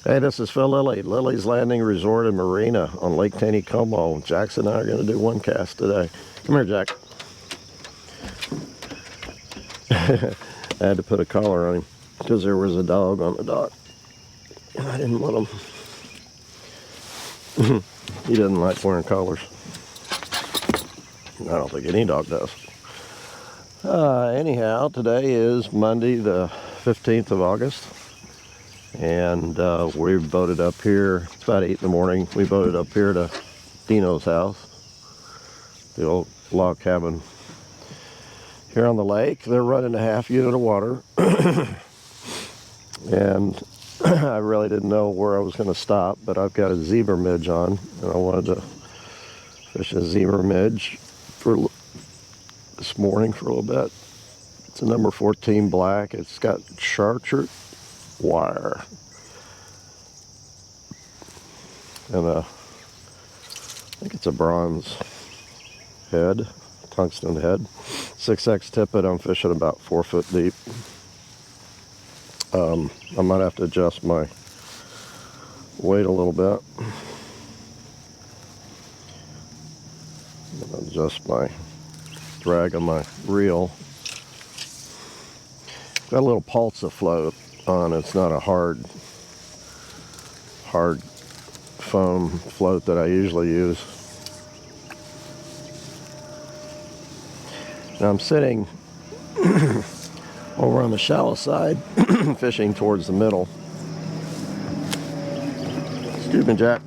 Hey, this is Phil Lilley, Lilley's Landing Resort and Marina on Lake Taneycomo. Jackson and I are going to do one cast today. Come here, Jack. I had to put a collar on him because there was a dog on the dock. I didn't want him. He doesn't like wearing collars. I don't think any dog does. Anyhow, today is Monday the 15th of August. And we boated up here. It's about 8 in the morning. We boated up here to Dino's house, the old log cabin here on the lake. They're running a half unit of water. And I really didn't know where I was going to stop, but I've got a zebra midge on, and I wanted to fish a zebra midge for this morning for a little bit. It's a number 14 black. It's got chartreuse wire and I think it's a bronze head, tungsten head, 6X tippet. I'm fishing about 4 foot deep. I might have to adjust my weight a little bit. Adjust my drag on my reel. Got a little pulse afloat on. It's not a hard foam float that I usually use. Now I'm sitting over on the shallow side fishing towards the middle. Excuse me, Jack.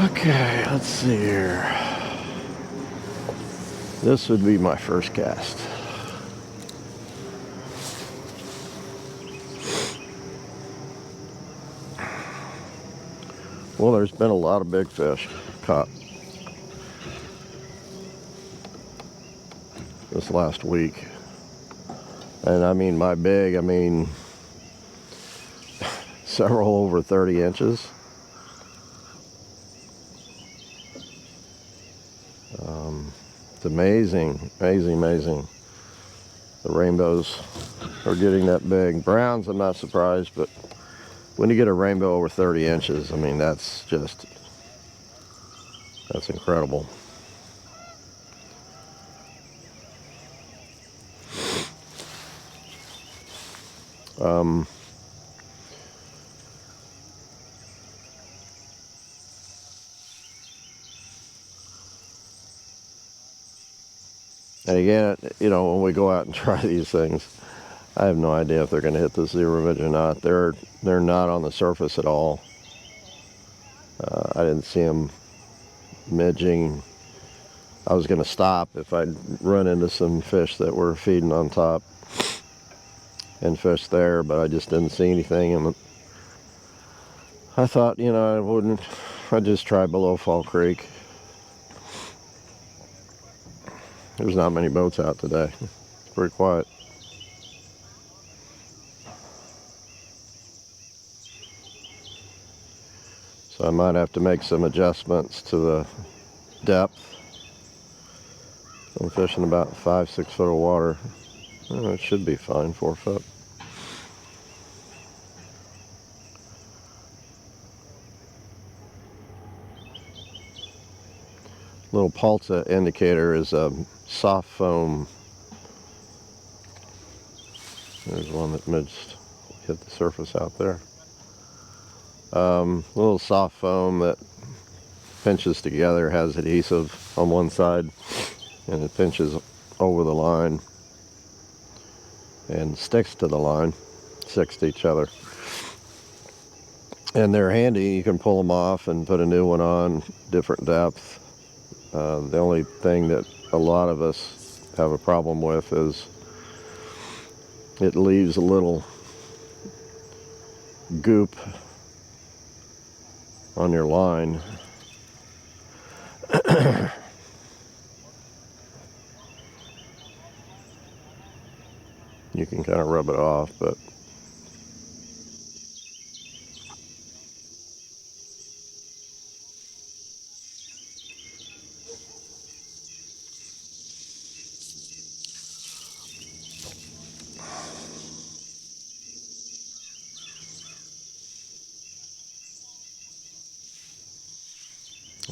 Okay, let's see here. This would be my first cast. Well, there's been a lot of big fish caught this last week. And I mean by big, I mean several over 30 inches. It's amazing. The rainbows are getting that big. Browns, I'm not surprised, but when you get a rainbow over 30 inches, I mean, that's incredible. And again, you know, when we go out and try these things, I have no idea if they're going to hit the zebra midge or not. They're not on the surface at all. I didn't see them midging. I was going to stop if I'd run into some fish that were feeding on top and fish there, but I just didn't see anything. And I thought, you know, I'd just try below Fall Creek. There's not many boats out today. It's pretty quiet. So I might have to make some adjustments to the depth. I'm fishing about 5-6 foot of water. Oh, it should be fine, 4 foot. Little pulse indicator is a soft foam. There's one that midged hit the surface out there. Little soft foam that pinches together, has adhesive on one side, and it pinches over the line and sticks to the line, sticks to each other. And they're handy. You can pull them off and put a new one on, different depth. The only thing that a lot of us have a problem with is it leaves a little goop on your line. You can kind of rub it off, but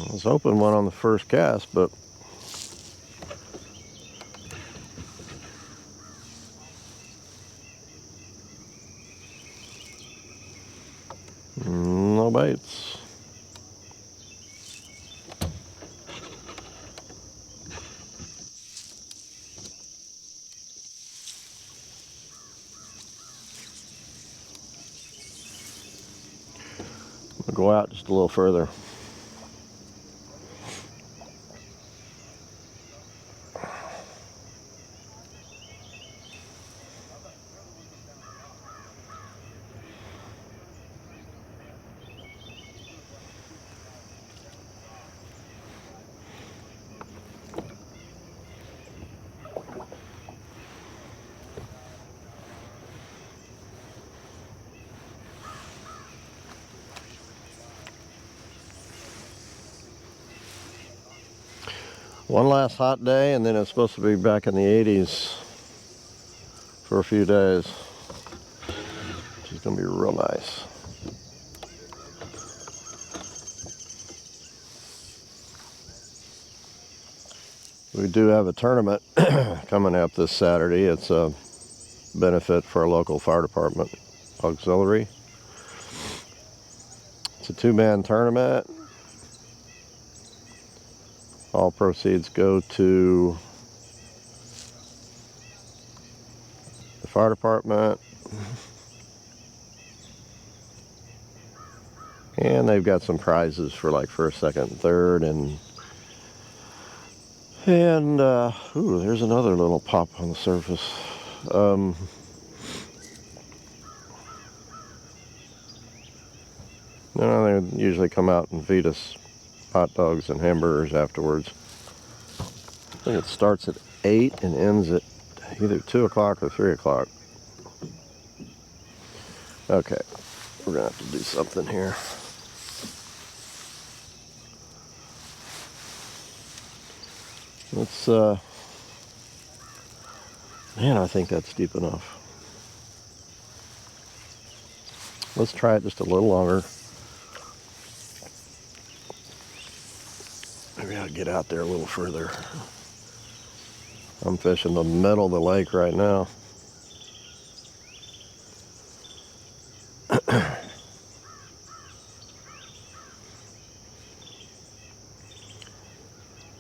I was hoping one on the first cast, but no bites. I'll go out just a little further. One last hot day, and then it's supposed to be back in the 80s for a few days, which is going to be real nice. We do have a tournament coming up this Saturday. It's a benefit for our local fire department auxiliary. It's a two-man tournament. All proceeds go to the fire department. And they've got some prizes for like first, second, third, and ooh, there's another little pop on the surface. No, they usually come out and feed us hot dogs and hamburgers afterwards. I think it starts at 8 and ends at either 2 o'clock or 3 o'clock. Okay, we're gonna have to do something here. Let's, man, I think that's deep enough. Let's try it just a little longer. Maybe I'll get out there a little further. I'm fishing the middle of the lake right now.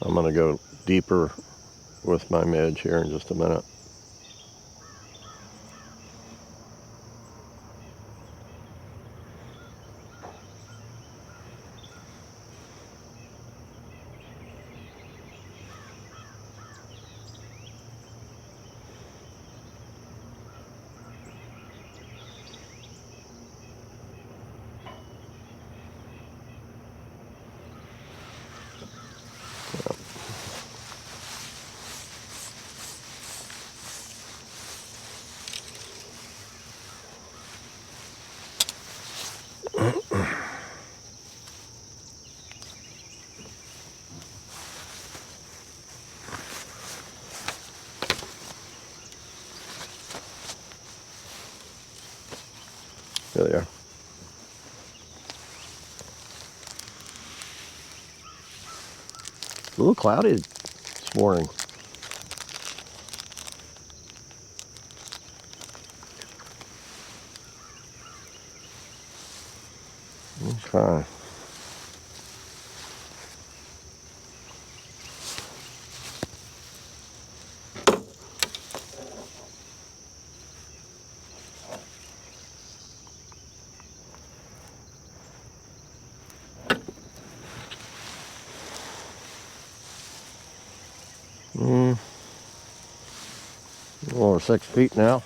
I'm gonna go deeper with my midge here in just a minute. There they are. It's a little cloudy this morning. Okay. A little over 6 feet now.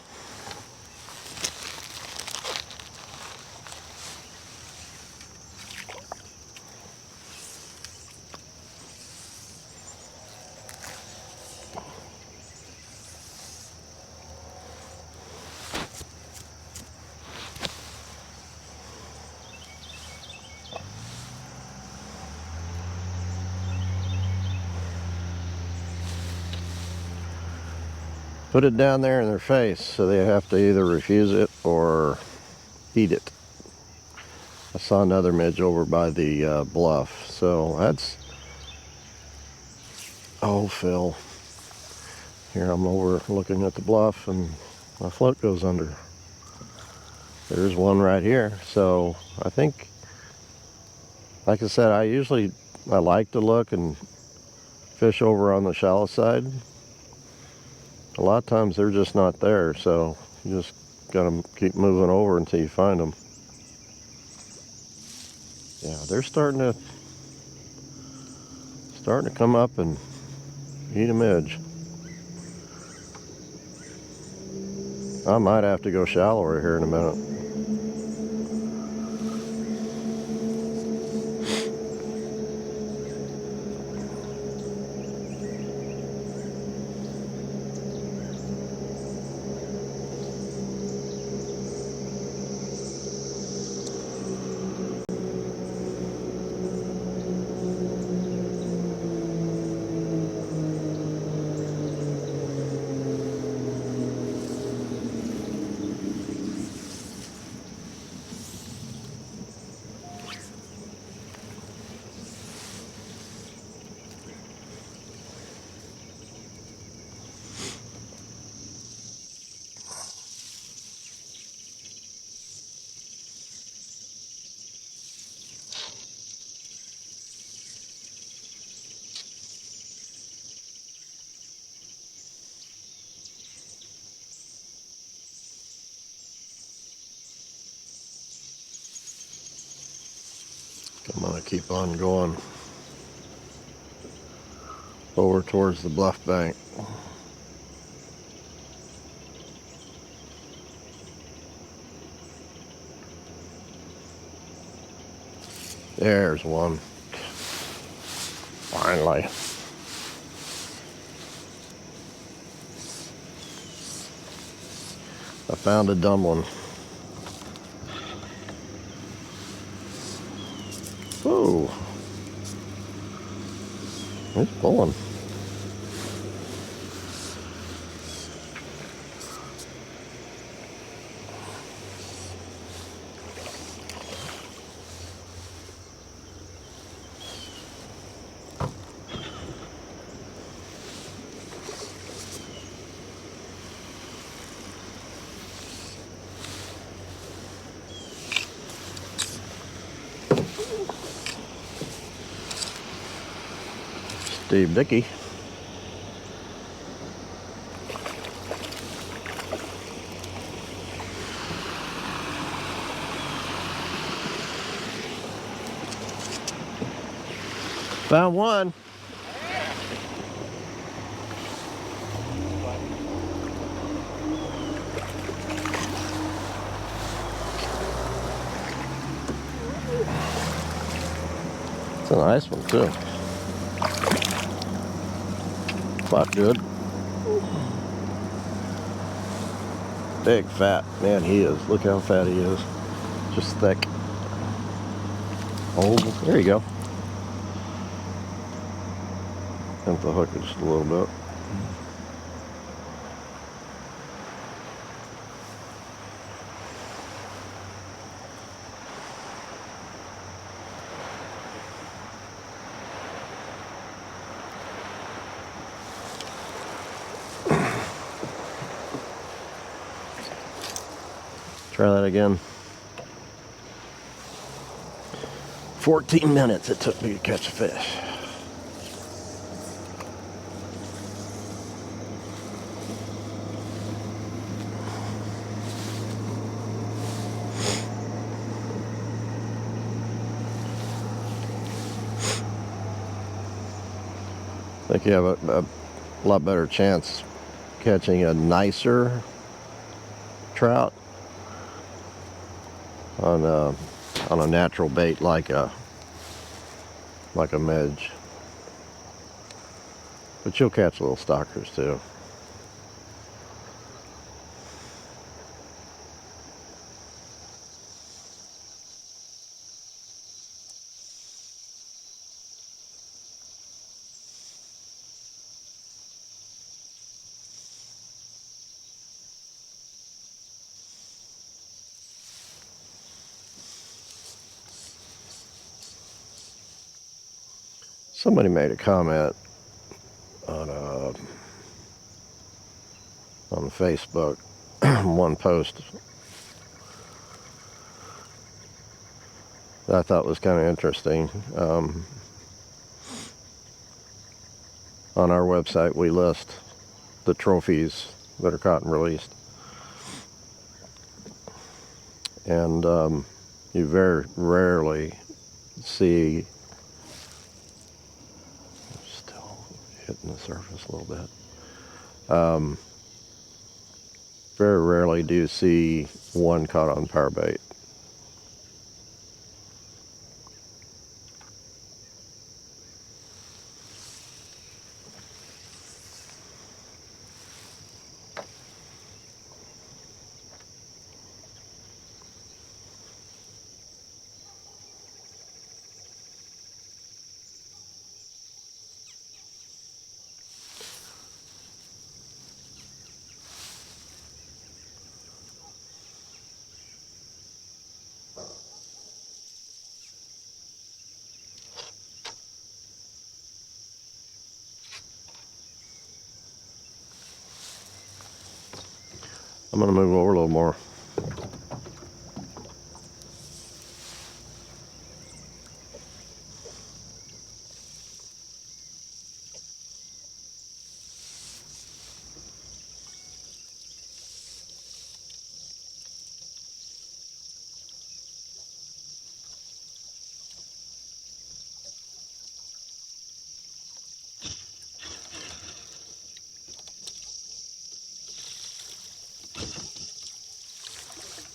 Put it down there in their face so they have to either refuse it or eat it. I saw another midge over by the bluff, so that's... Oh, Phil. Here I'm over looking at the bluff and my float goes under. There's one right here. So I think, like I said, I like to look and fish over on the shallow side. A lot of times they're just not there, so you just gotta keep moving over until you find them. Yeah, they're starting to come up and eat a midge. I might have to go shallower here in a minute. I'm gonna keep on going over towards the bluff bank. There's one. Finally. I found a dumb one. Whoa. He's pulling. Steve Dickey. Found one. It's a nice one too. Fought good. Big fat. Man, he is. Look how fat he is. Just thick. Oh, there you go. Bent the hook just a little bit. Try that again. 14 minutes it took me to catch a fish. I think you have a lot better chance catching a nicer trout on a natural bait like a midge. But you'll catch little stalkers too. Somebody made a comment on Facebook, one post that I thought was kind of interesting. On our website, we list the trophies that are caught and released. And you very rarely see, still hitting the surface a little bit, very rarely do you see one caught on power bait. I'm going to move over a little more.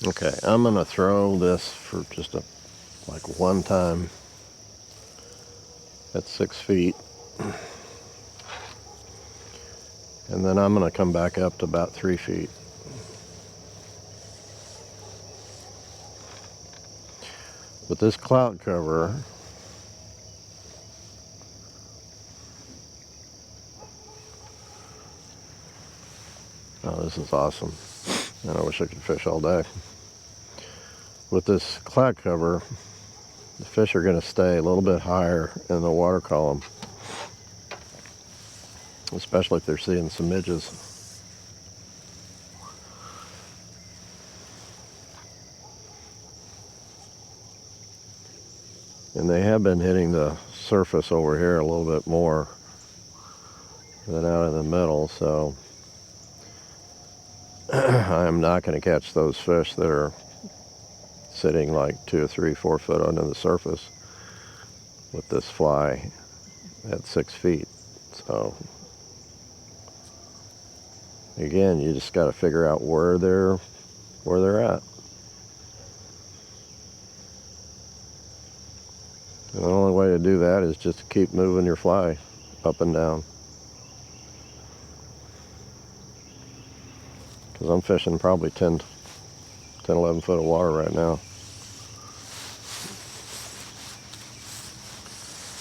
Okay, I'm going to throw this for just like one time at 6 feet. And then I'm going to come back up to about 3 feet. With this cloud cover, oh, this is awesome. And I wish I could fish all day. With this cloud cover, the fish are going to stay a little bit higher in the water column, especially if they're seeing some midges. And they have been hitting the surface over here a little bit more than out in the middle, so I'm not going to catch those fish that are sitting like 2 or 3, 4 foot under the surface with this fly at 6 feet. So again, you just got to figure out where they're at. And the only way to do that is just to keep moving your fly up and down. Because I'm fishing probably 10, 11 foot of water right now.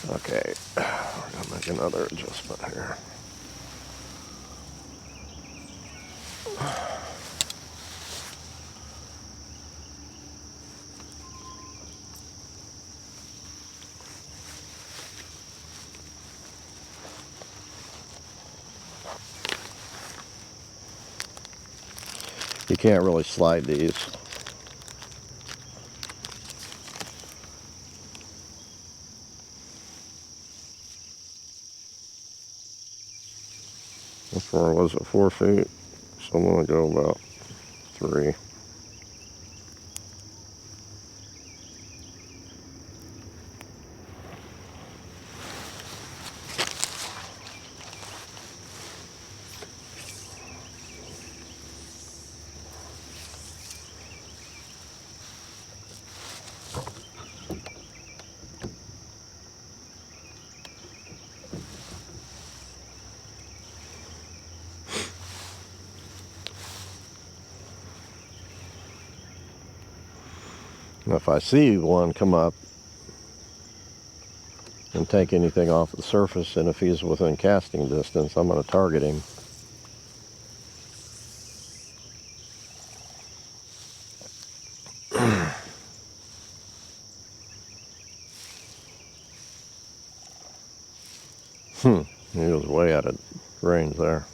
Okay, we're going to make another adjustment here. You can't really slide these. How far was it? 4 feet? So I'm going to go about 3. Now, if I see one come up and take anything off the surface, and if he's within casting distance, I'm going to target him. He was way out of range there.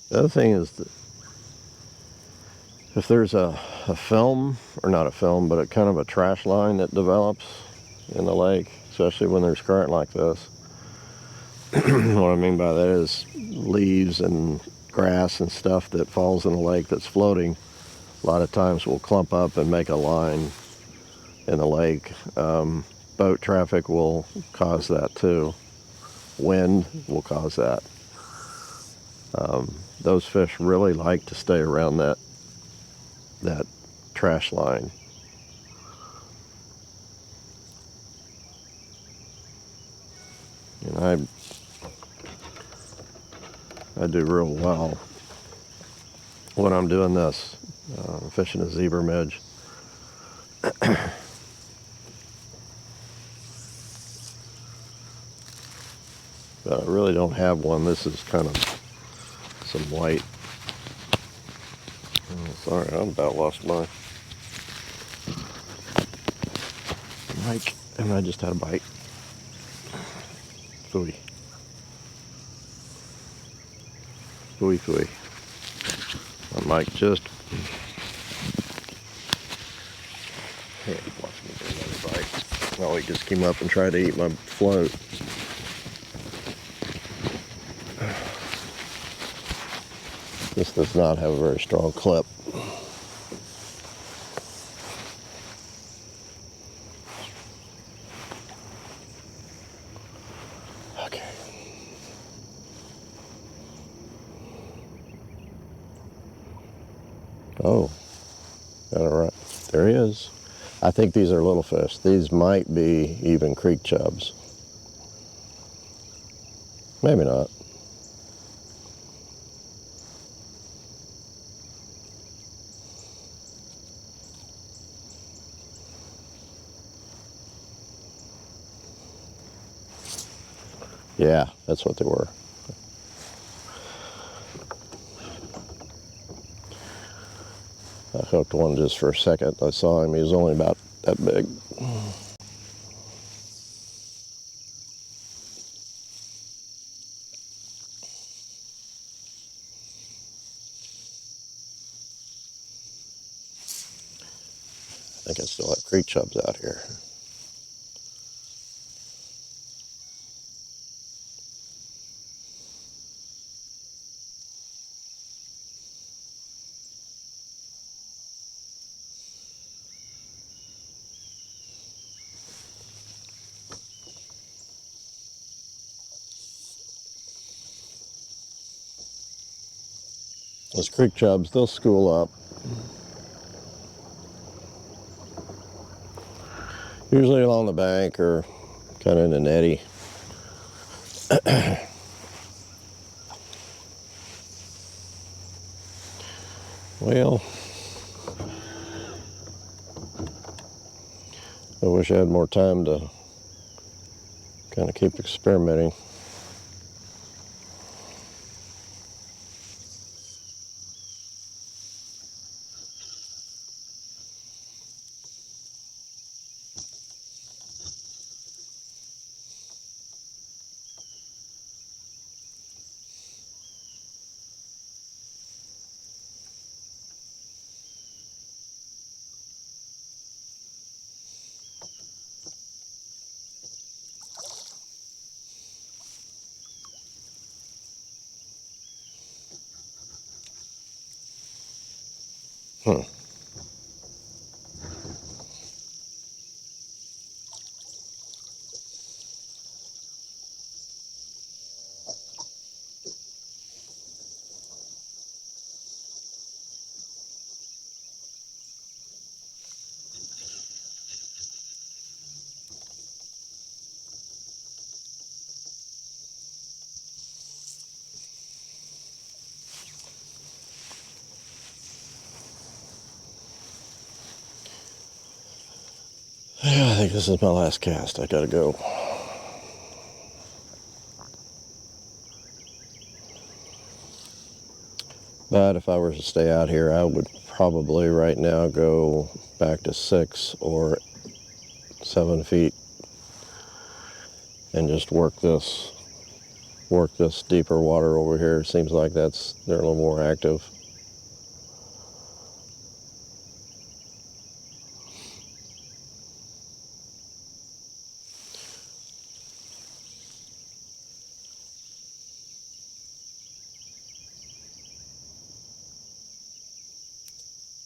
The other thing is that if there's a film, or not a film, but a kind of a trash line that develops in the lake, especially when there's current like this, what I mean by that is leaves and grass and stuff that falls in the lake that's floating, a lot of times will clump up and make a line in the lake. Boat traffic will cause that too. Wind will cause that. Those fish really like to stay around that trash line. And I do real well when I'm doing this, fishing a zebra midge. But I really don't have one. This is kind of some white. Oh, sorry, I about lost my mic, and I just had a bite. Phooey. Phooey, phooey. My mic just... Hey, watch me get another bite. Oh, he just came up and tried to eat my float. This does not have a very strong clip. Okay. Oh, got it right. There he is. I think these are little fish. These might be even creek chubs. Maybe not. Yeah, that's what they were. I hooked one just for a second. I saw him. He was only about that big. I think I still have creek chubs out here. Those creek chubs, they'll school up. Usually along the bank or kind of in an eddy. Well, I wish I had more time to kind of keep experimenting. Hmm. Yeah, I think this is my last cast. I gotta go. But if I were to stay out here, I would probably right now go back to 6 or 7 feet and just work this deeper water over here. Seems like they're a little more active.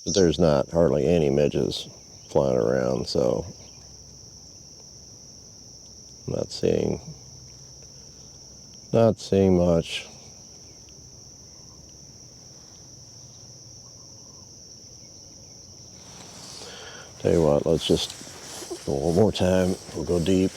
But there's not hardly any midges flying around, so I'm not seeing much. Tell you what, let's just go one more time. We'll go deep.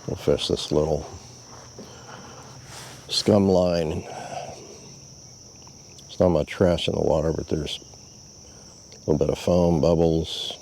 We'll fish this little scum line. It's not much trash in the water, but there's a little bit of foam, bubbles.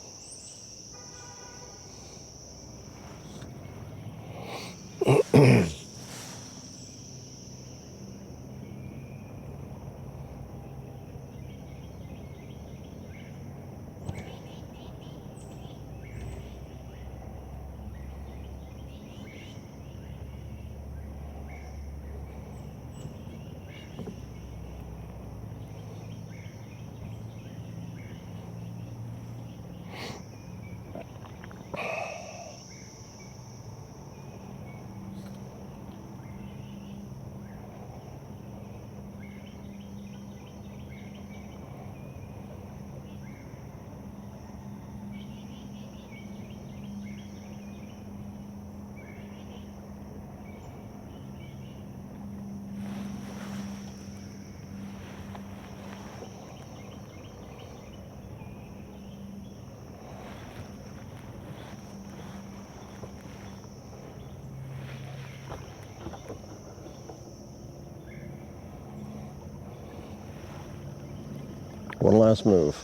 One last move.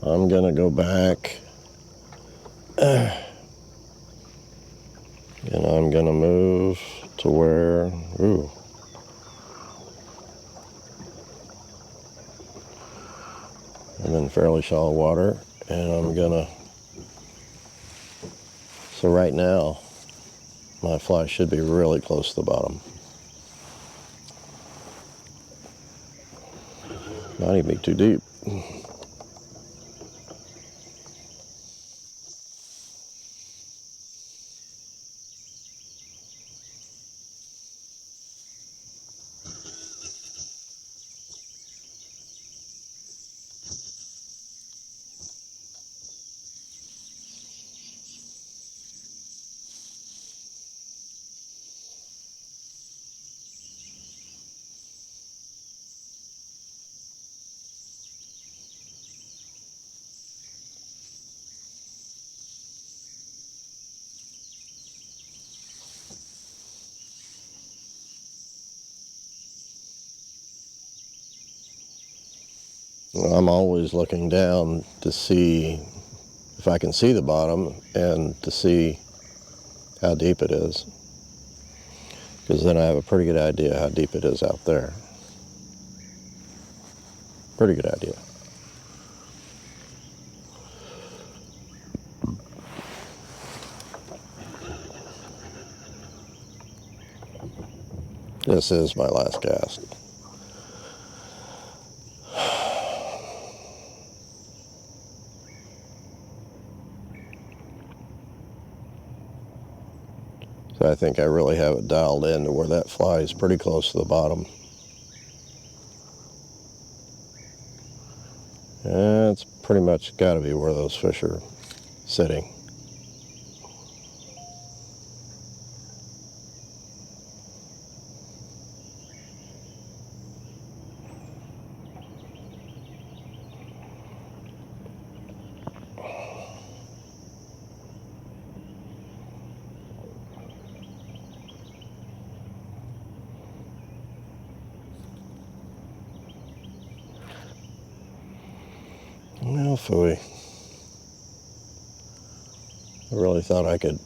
I'm gonna go back and I'm gonna move to where, I'm in fairly shallow water, and so right now, my fly should be really close to the bottom. Not even be too deep. I'm always looking down to see if I can see the bottom and to see how deep it is, because then I have a pretty good idea how deep it is out there. Pretty good idea. This is my last cast. But I think I really have it dialed in to where that fly is pretty close to the bottom. And it's pretty much got to be where those fish are sitting. Well, phooey. I really thought I could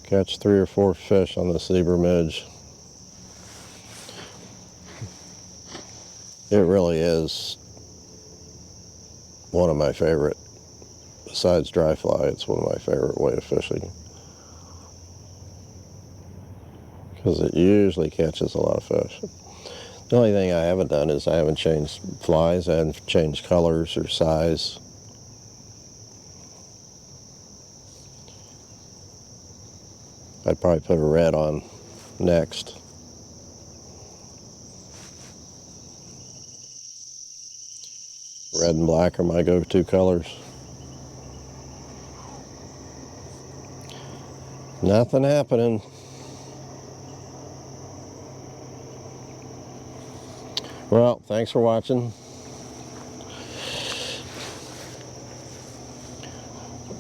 catch 3 or 4 fish on the zebra midge. It really is one of my favorite, besides dry fly, it's one of my favorite way of fishing. Because it usually catches a lot of fish. The only thing I haven't done is I haven't changed flies, I haven't changed colors or size. I'd probably put a red on next. Red and black are my go-to colors. Nothing happening. Well, thanks for watching.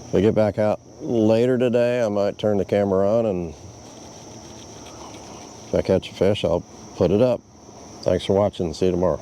If I get back out later today, I might turn the camera on, and if I catch a fish, I'll put it up. Thanks for watching. See you tomorrow.